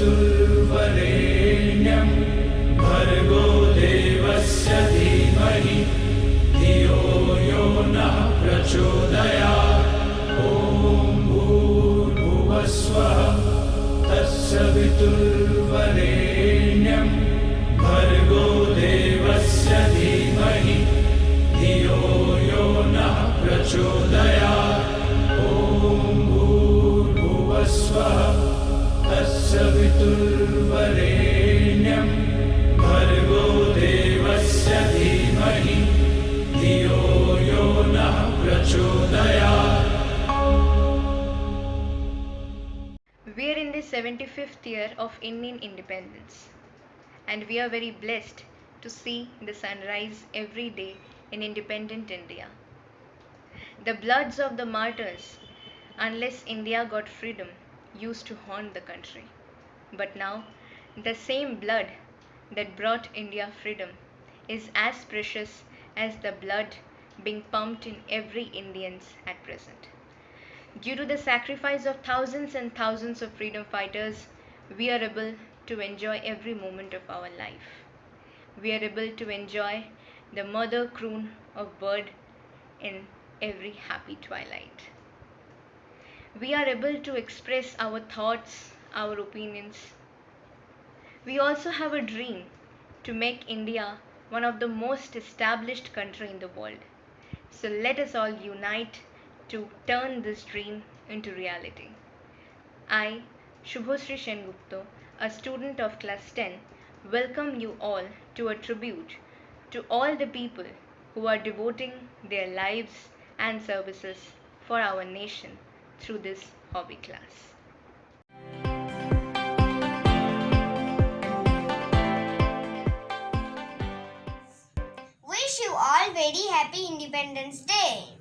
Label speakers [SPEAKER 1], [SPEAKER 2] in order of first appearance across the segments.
[SPEAKER 1] तत्सवितुर्वरेण्यं भर्गो देवस्य धीमहि धियो यो नः प्रचोदयात्। ॐ भूर्भुवस्वः तत्सवितुर्वरेण्यं भर्गो देवस्य धीमहि धियो यो नः प्रचोदयात्। ॐ भूर्भुवस्वः तत्सवितुर्वरेण्यं भर्गो देवस्य धीमहि धियो यो नः प्रचोदयात्।
[SPEAKER 2] We are in the 75th year of Indian independence, and we are very blessed to see the sunrise every day in independent India. The bloods of the martyrs, unless India got freedom, used to haunt the country. But now, the same blood that brought India freedom is as precious as the blood being pumped in every Indians at present. Due to the sacrifice of thousands and thousands of freedom fighters, we are able to enjoy every moment of our life. We are able to enjoy the mother croon of bird in every happy twilight. We are able to express our thoughts, our opinions. We also have a dream to make India one of the most established country in the world. So let us all unite to turn this dream into reality. I, Shubhosri Sengupta, a student of class 10, welcome you all to a tribute to all the people who are devoting their lives and services for our nation through this hobby class.
[SPEAKER 3] Wish you all very happy Independence Day.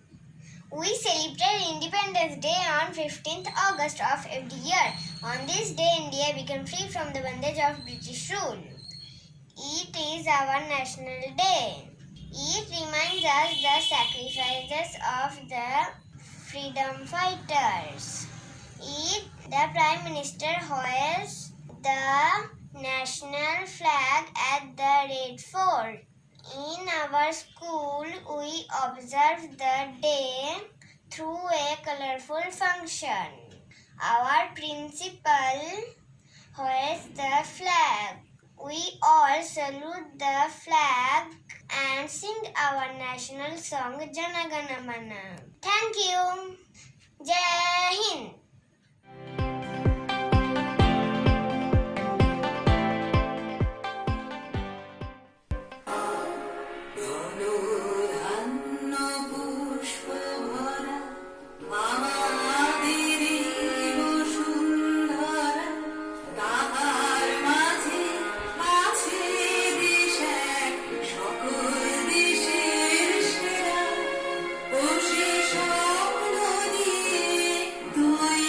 [SPEAKER 3] We celebrate Independence Day on 15th August of every year. On this day, India became free from the bondage of British rule. It is our national day. It reminds us the sacrifices of the freedom fighters. The Prime Minister hoists the national flag at the Red Fort. In our school, we observe the day through a colorful function. Our principal hoists the flag. We all salute the flag and sing our national song Jana Gana Mana. Thank you. Jai Hind.
[SPEAKER 4] তুই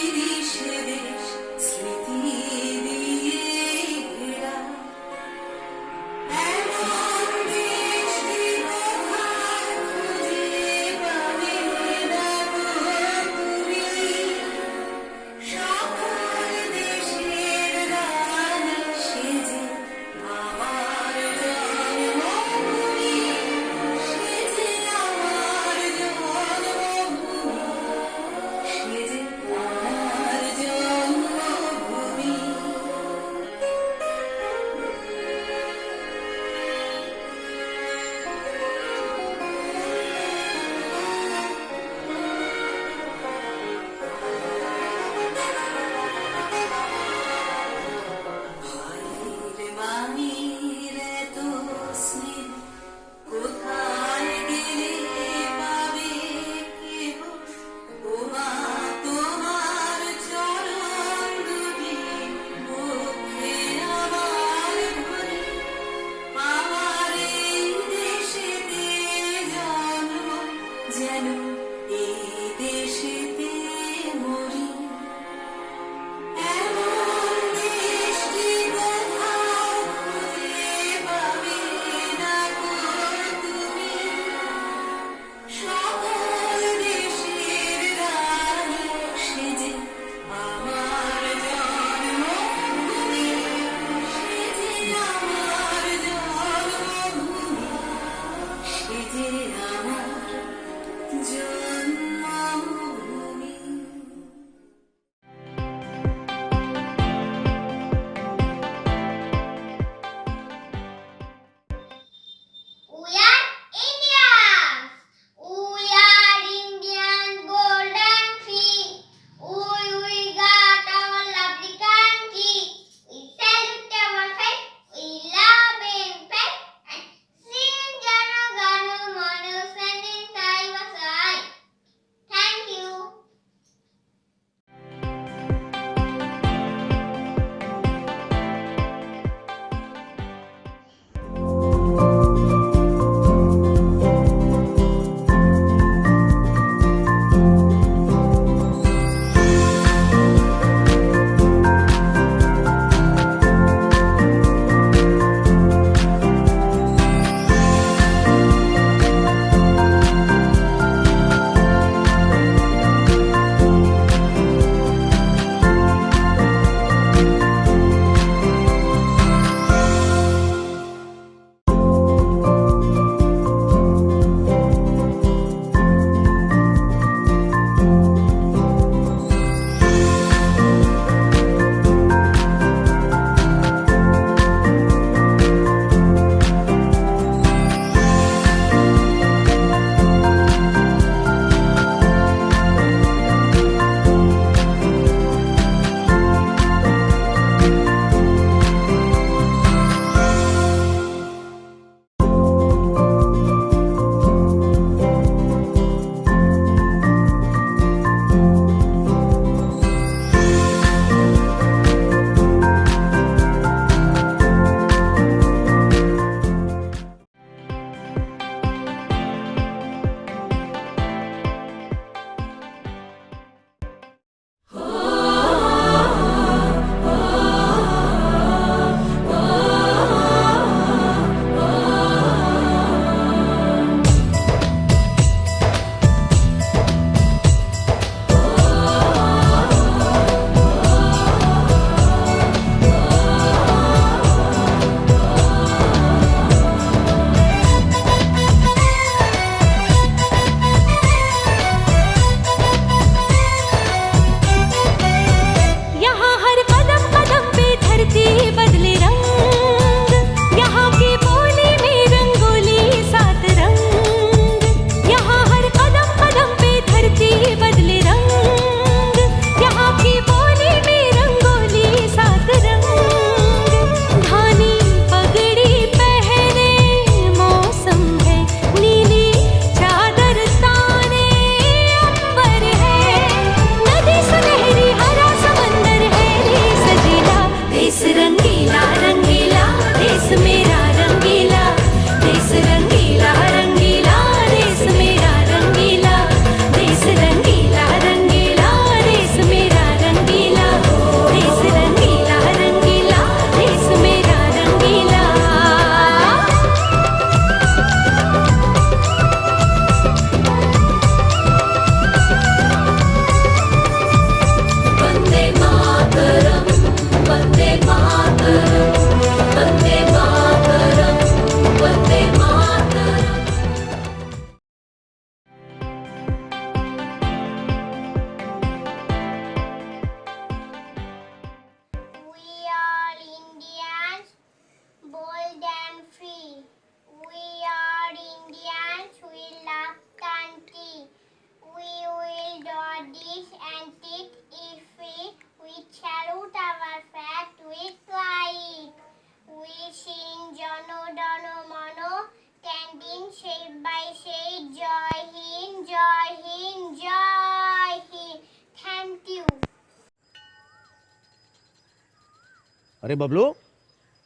[SPEAKER 4] अरे Bablu,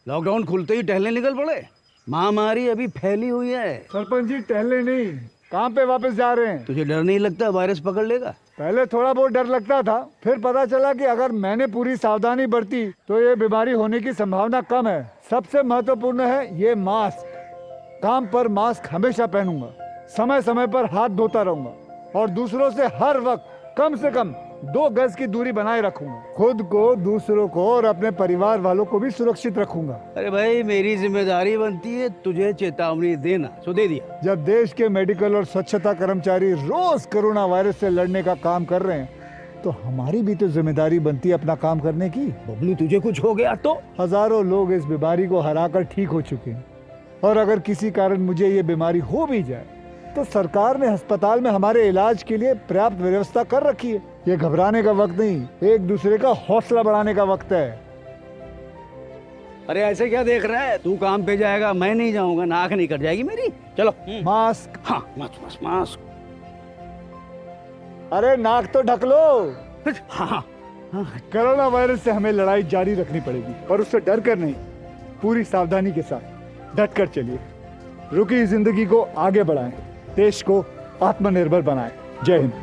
[SPEAKER 4] lockdown खुलते ही टहलने निकल पड़े। महामारी अभी फैली हुई है।
[SPEAKER 5] सरपंच जी टहलने नहीं, काम पे वापस जा रहे हैं।
[SPEAKER 4] तुझे डर नहीं लगता वायरस पकड़ लेगा?
[SPEAKER 5] पहले थोड़ा बहुत डर लगता था, फिर पता चला कि अगर मैंने पूरी सावधानी बरती तो ये बीमारी होने की संभावना कम है। सबसे महत्वपूर्ण है ये मास्क। काम पर मास्क हमेशा पहनूंगा, समय समय पर हाथ धोता रहूंगा और दूसरों से हर वक्त कम से कम 2 गज की दूरी बनाए रखूंगा। खुद को, दूसरों को और अपने परिवार वालों को भी सुरक्षित रखूंगा।
[SPEAKER 4] अरे भाई, मेरी जिम्मेदारी बनती है तुझे चेतावनी देना, सो दे दिया।
[SPEAKER 5] जब देश के मेडिकल और स्वच्छता कर्मचारी रोज कोरोना वायरस से लड़ने का काम कर रहे हैं तो हमारी भी तो जिम्मेदारी बनती है अपना काम करने की।
[SPEAKER 4] बबलू, तुझे कुछ हो गया तो?
[SPEAKER 5] हजारों लोग इस बीमारी को हराकर ठीक हो चुके हैं और अगर किसी कारण मुझे ये बीमारी हो भी जाए तो सरकार ने अस्पताल में हमारे इलाज के लिए पर्याप्त व्यवस्था कर रखी है। ये घबराने का वक्त नहीं, एक दूसरे का हौसला बढ़ाने का वक्त है।
[SPEAKER 4] अरे ऐसे क्या देख रहा है? तू काम पे जाएगा, मैं नहीं जाऊंगा, नाक नहीं कट जाएगी मेरी। चलो।
[SPEAKER 5] मास्क।
[SPEAKER 4] हाँ, मास्क मास्क।
[SPEAKER 5] अरे नाक तो ढक लो।
[SPEAKER 4] हाँ।
[SPEAKER 5] कोरोना वायरस से हमें लड़ाई जारी रखनी पड़ेगी और उससे डर कर नहीं, पूरी सावधानी के साथ डट कर चलिए। रुकी जिंदगी को आगे बढ़ाएं, देश को आत्मनिर्भर बनाएं। जय हिंद।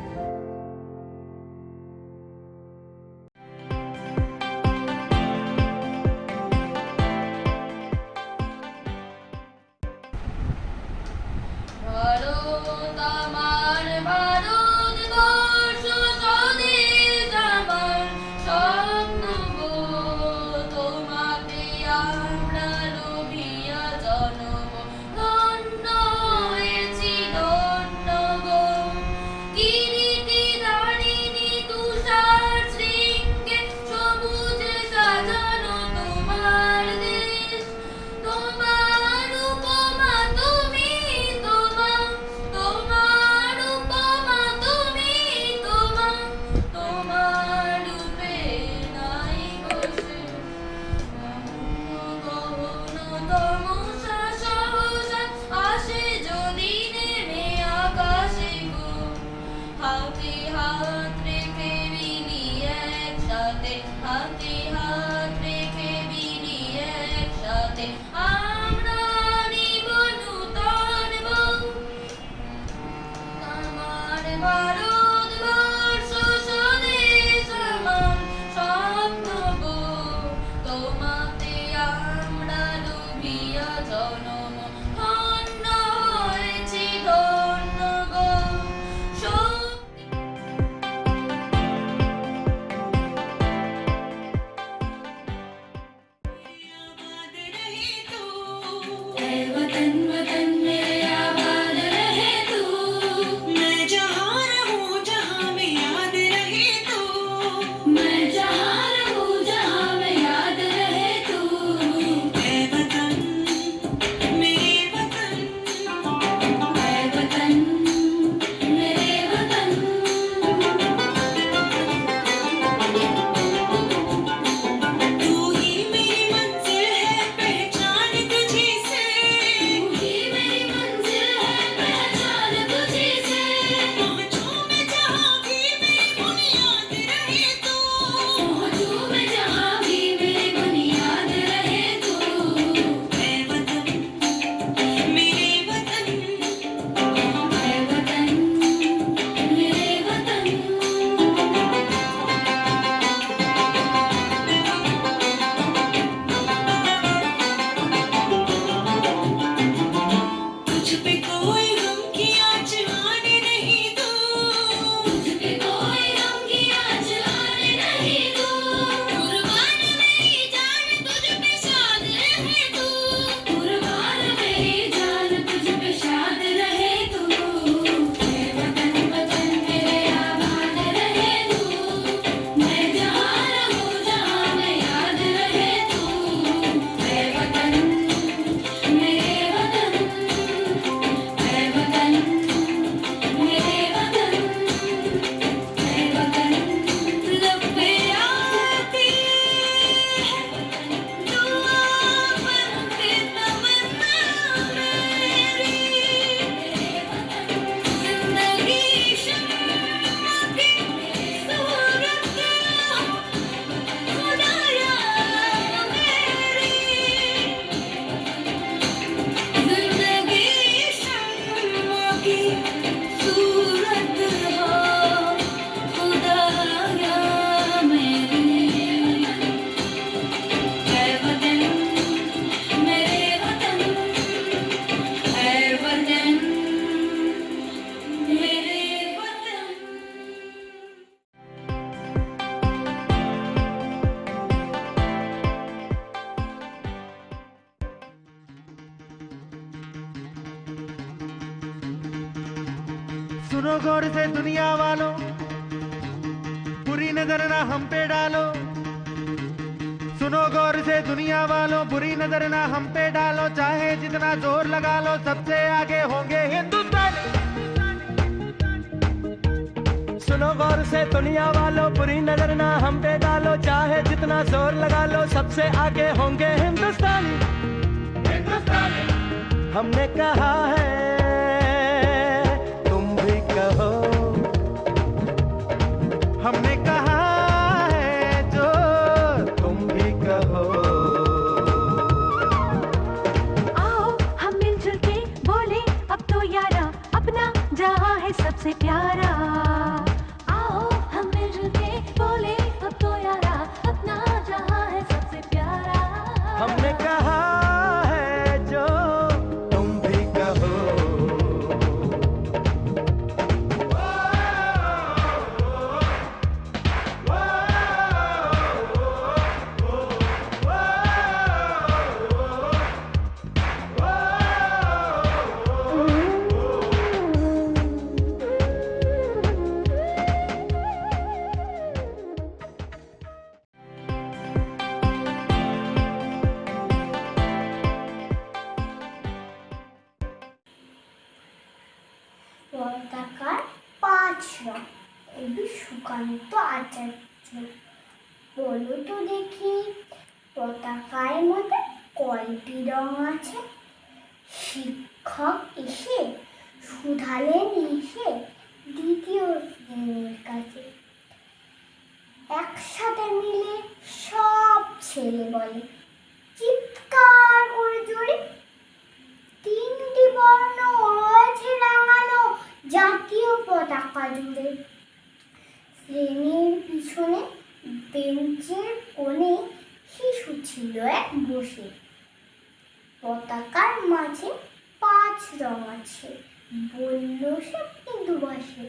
[SPEAKER 6] सुनो गौर से दुनिया वालों, बुरी नजर ना हम पे डालो। सुनो गौर से दुनिया वालों, बुरी नजर ना हम पे डालो। चाहे जितना जोर लगा लो, सबसे आगे होंगे हिंदुस्तानी।
[SPEAKER 7] सुनो गौर से दुनिया वालों, बुरी नजर ना हम पे डालो। चाहे जितना जोर लगा लो, सबसे आगे होंगे हिंदुस्तानी। हमने कहा है, तुम भी कहो।
[SPEAKER 6] हमने कहा है जो
[SPEAKER 7] तुम भी कहो।
[SPEAKER 8] आओ हम मिलजुल के सबसे प्यारा। आओ हम मिलजुल के बोले अब तो यारा, अपना जहां है सबसे प्यारा।
[SPEAKER 7] हमने कहा है जो तुम भी कहो।
[SPEAKER 3] পতাকার 5 রং। কবি সুকান্ত আচার্য। বলো তো দেখি, পতাকার মধ্যে কয়টি রং আছে? শিক্ষক এসে শুধালেন এসে দ্বিতীয় শ্রেণীর কাছে। একসাথে মিলে সব ছেলে বলে চিৎকার করে জোরে, 3টি বর্ণ রয়েছে রাঙানো জাতীয় পতাকা জুড়ে। শ্রেণীর পিছনে বেঞ্চের কোণে শিশু ছিল এক বসে। পতাকার মাঝে 5 রং আছে, বলল সে মৃদু বসে।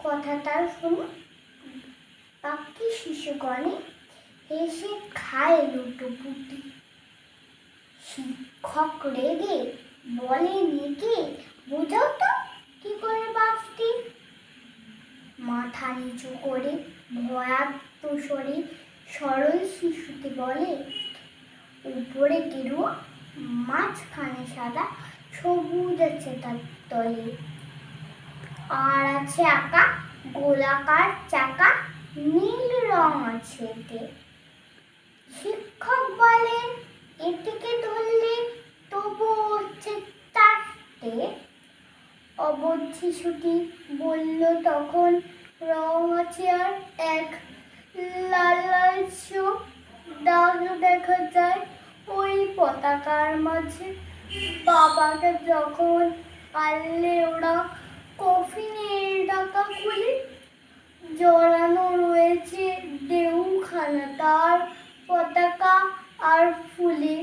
[SPEAKER 3] কথাটা শুনে বাকি শিশুগণে হেসে খায় লুটোপুটি। শিক্ষক রেগে বলেন একে, বোঝাও তো কি করে 5টি। মাথা নিচু করে ভয়ার্ত স্বরে সরল শিশুকে বলে, উপরে গেরুয়া, মাঝখানে সাদা, সবুজ আছে তার তলে। আর আছে আঁকা গোলাকার চাকা, নীল রং আছে এতে। শিক্ষক বলেন এটিকে ধরলে তবু হচ্ছে 4টে। অবোধ শিশুটি বলল তখন, রং আছে আর এক। লাল লাল চোখ দাগ দেখা যায় ওই পতাকার মাঝে। বাবাকে যখন পারলে ওরা কফিনের ঢাকা খুলে, জড়ানো রয়েছে দেউখানা তার পতাকা আর ফুলে।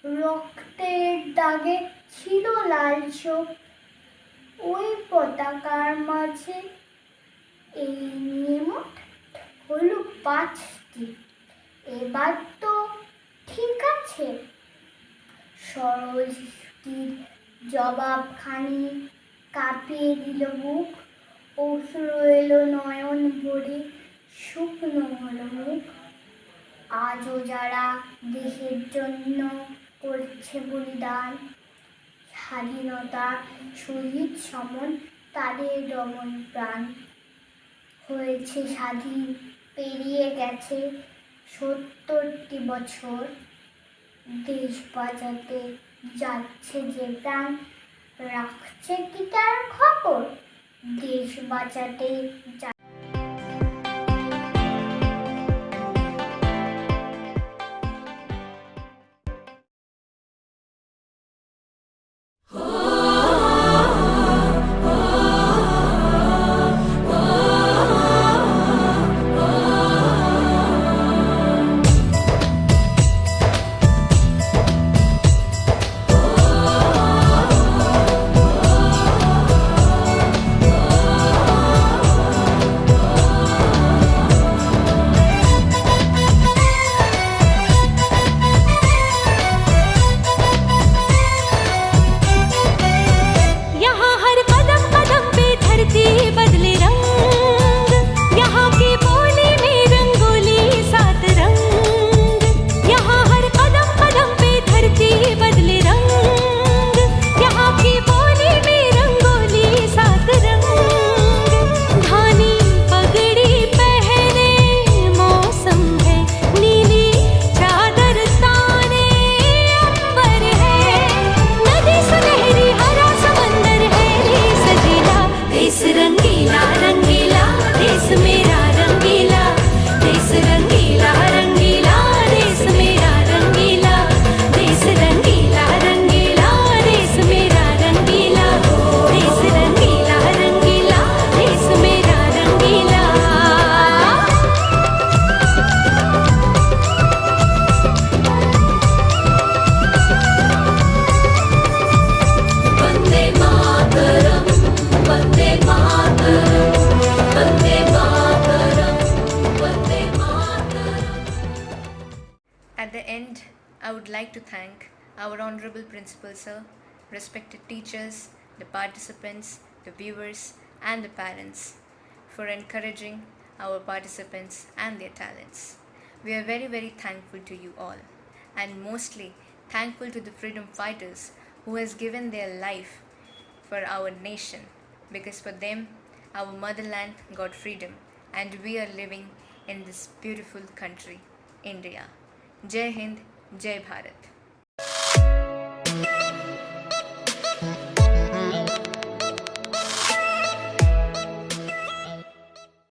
[SPEAKER 3] রক্তের দাগে ছিল লাল চোখ ওই পতাকার মাঝে। এই নিয়ে মোট হলো 5টি। এবার তো ঠিক আছে। সরল শিশুটির জবাবখানি কাঁপিয়ে দিল বুক। অশ্রু এলো নয়ন ভরে, শুকনো হলো মুখ। আজও যারা দেশের জন্য করছে বলিদান, স্বাধীনতা শহীদ সমন তাদের দমন প্রাণ। হয়েছে স্বাধীন, পেরিয়ে গেছে 70টি বছর। দেশ বাঁচাতে যাচ্ছে যে প্রাণ, রাখছে কি তার খবর? দেশ বাঁচাতে
[SPEAKER 2] our honorable principal sir, respected teachers, the participants, the viewers, and the parents for encouraging our participants and their talents. We are very, very thankful to you all, and mostly thankful to the freedom fighters who has given their life for our nation, because for them our motherland got freedom and we are living in this beautiful country, India. Jai Hind, Jai Bharat.